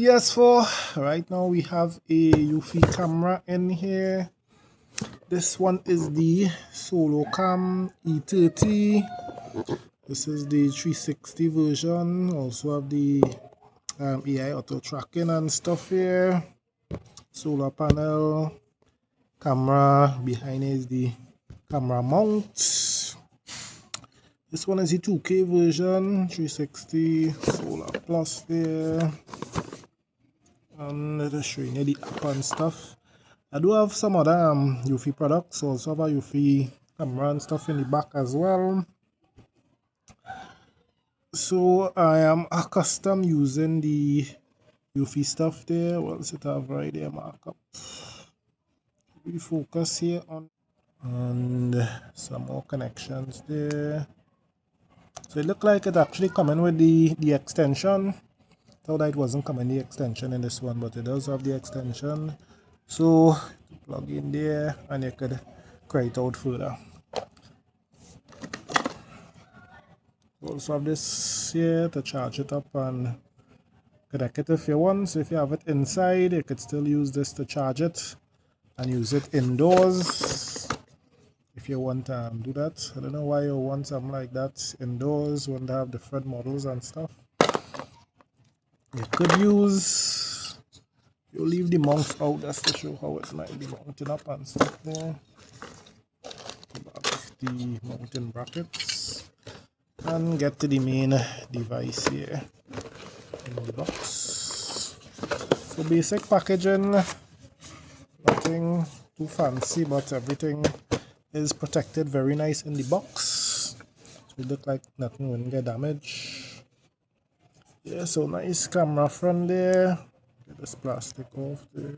PS4. Right now we have a Eufy camera in here. This one is the SoloCam E30. This is the 360 version. Also have the AI auto tracking and stuff here. Solar panel. Camera behind is the camera mount. This one is the 2K version, 360 SolarPlus there. And just showing you the app and stuff. I do have some other Eufy products, also have a Eufy camera and stuff in the back as well. So I am accustomed using the Eufy stuff there. What does it have right there? Markup. We focus here on and some more connections there. So it looked like it actually coming with the extension. Thought that it wasn't coming the extension in this one, but it does have the extension. So plug in there and you could cry it out further. Also have this here to charge it up and connect it if you want. So if you have it inside, you could still use this to charge it and use it indoors if you want to do that. I don't know why you want something like that indoors when they have different models and stuff. You could use, you leave the mounts out just to show how it might be mounted up and stuff there. Back the mounting brackets and get to the main device here in the box. So basic packaging, nothing too fancy, but everything is protected very nice in the box. So it look like nothing wouldn't get damaged. Yeah, so nice camera front there. Get this plastic off there.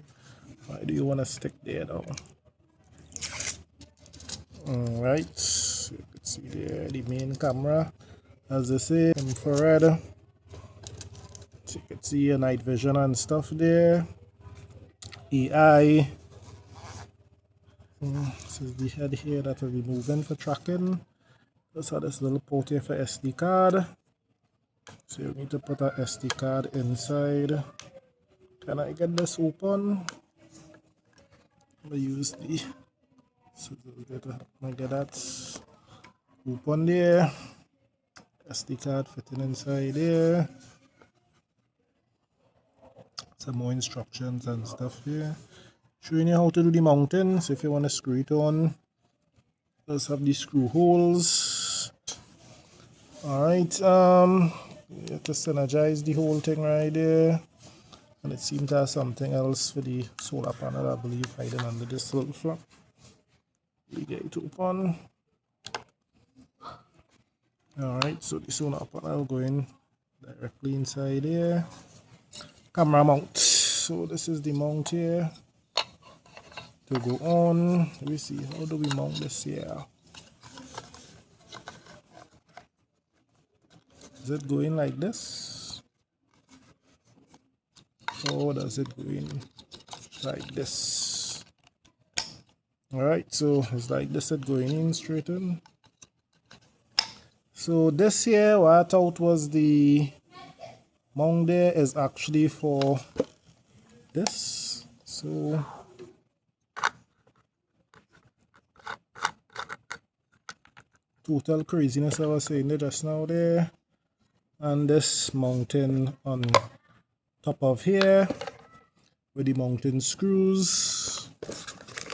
Why do you want to stick there though? Alright, so you can see there the main camera. As I say, infrared. So you can see your night vision and stuff there. AI. This is the head here that will be moving for tracking. Also this little port here for SD card. So you need to put a SD card inside. Can I get this open? I use the scissors there to help me get that open there. SD card fitting inside there. Some more instructions and stuff here. Showing you how to do the mounting. So if you want to screw it on, let's have the screw holes. Alright, you have to synergize the whole thing right there. And it seems to have something else for the solar panel, I believe, hiding under this little flap. We get it open. Alright, so the solar panel going directly inside here. Camera mount. So this is the mount here to go on. Let me see, how do we mount this here? Is it going like this? Or does it go in like this? Alright, so it's like this, it going in straight in. So this here, what I thought was the mount there is actually for this. So total craziness I was saying there just now there. And this mounting on top of here with the mounting screws.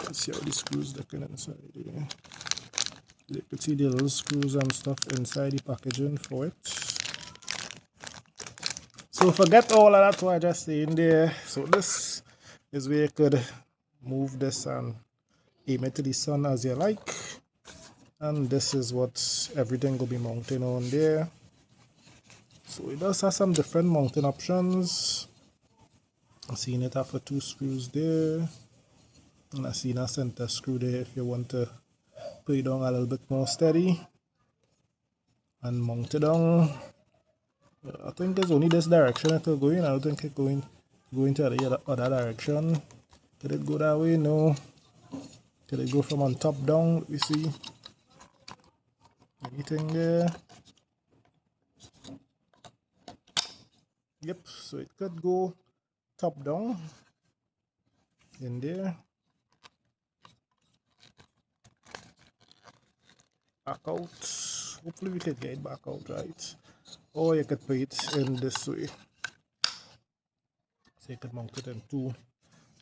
Let's see how the screws looking inside here. You can see the little screws and stuff inside the packaging for it. So forget all of that what I just saying there. So this is where you could move this and aim it to the sun as you like. And this is what everything will be mounting on there. So it does have some different mounting options. I'm seeing it have 2 screws there. And I see a center screw there if you want to put it down a little bit more steady. And mount it down. I think it's only this direction it will go in. I don't think it's going to the other direction. Could it go that way? No. Could it go from on top down? Let me see. Anything there? Yep, so it could go top down in there, back out. Hopefully we can get it back out right, or you could put it in this way, so you could mount it in two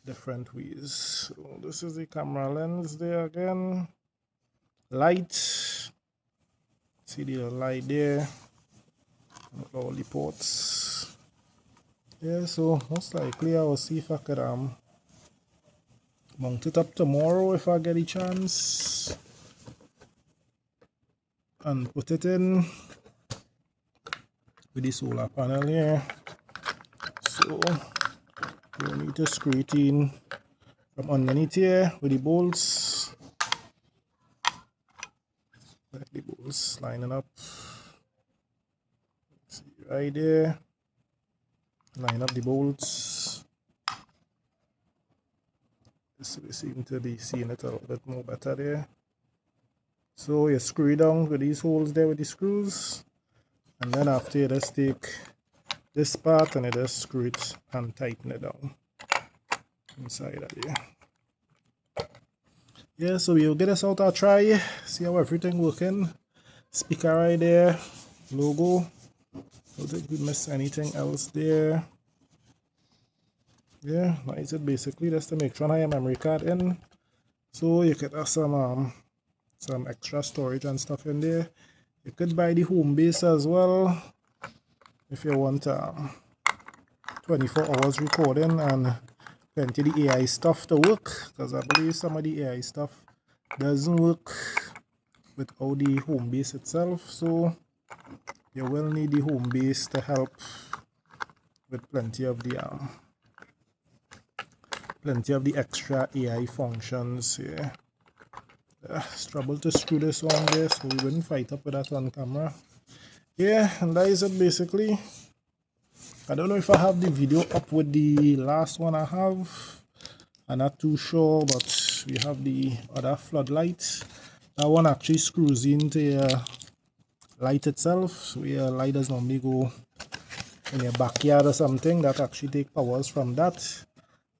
different ways. So this is the camera lens there again, light, see the light there, and all the ports. Yeah, so most likely I will see if I could mount it up tomorrow if I get a chance, and put it in with the solar panel here. So you need to screw it in from underneath here with the bolts, like the bolts lining up. See right there, line up the bolts. So we seem to be seeing it a little bit more better there. So you screw it down with these holes there with the screws, and then after you just take this part and you just screw it and tighten it down inside of there. Yeah, so we'll get this out and try, see how everything working. Speaker right there, logo. Don't think we miss anything else there. Yeah, that's it basically, just to make sure I have memory card in, so you could have some extra storage and stuff in there. You could buy the home base as well if you want 24 hours recording and plenty of the AI stuff to work, because I believe some of the AI stuff doesn't work without the home base itself, so you will need the home base to help with plenty of the extra AI functions here. It's trouble to screw this on there, so we wouldn't fight up with that on camera. Yeah, and that is it basically. I don't know if I have the video up with the last one I have. I'm not too sure, but we have the other floodlight. That one actually screws into your light itself, so your light does normally go in your backyard or something. That actually take powers from that,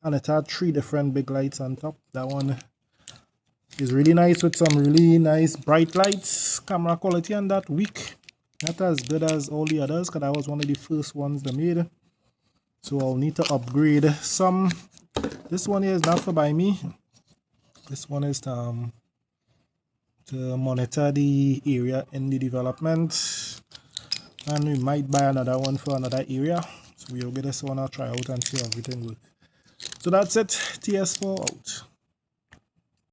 and it had 3 different big lights on top. That one is really nice with some really nice bright lights. Camera quality on that weak, not as good as all the others, because that was one of the first ones they made, so I'll need to upgrade some. This one here is not for by me. This one is to monitor the area in the development, and we might buy another one for another area, so we'll get this one, I'll try out and see how everything works. So that's it. TS4 out.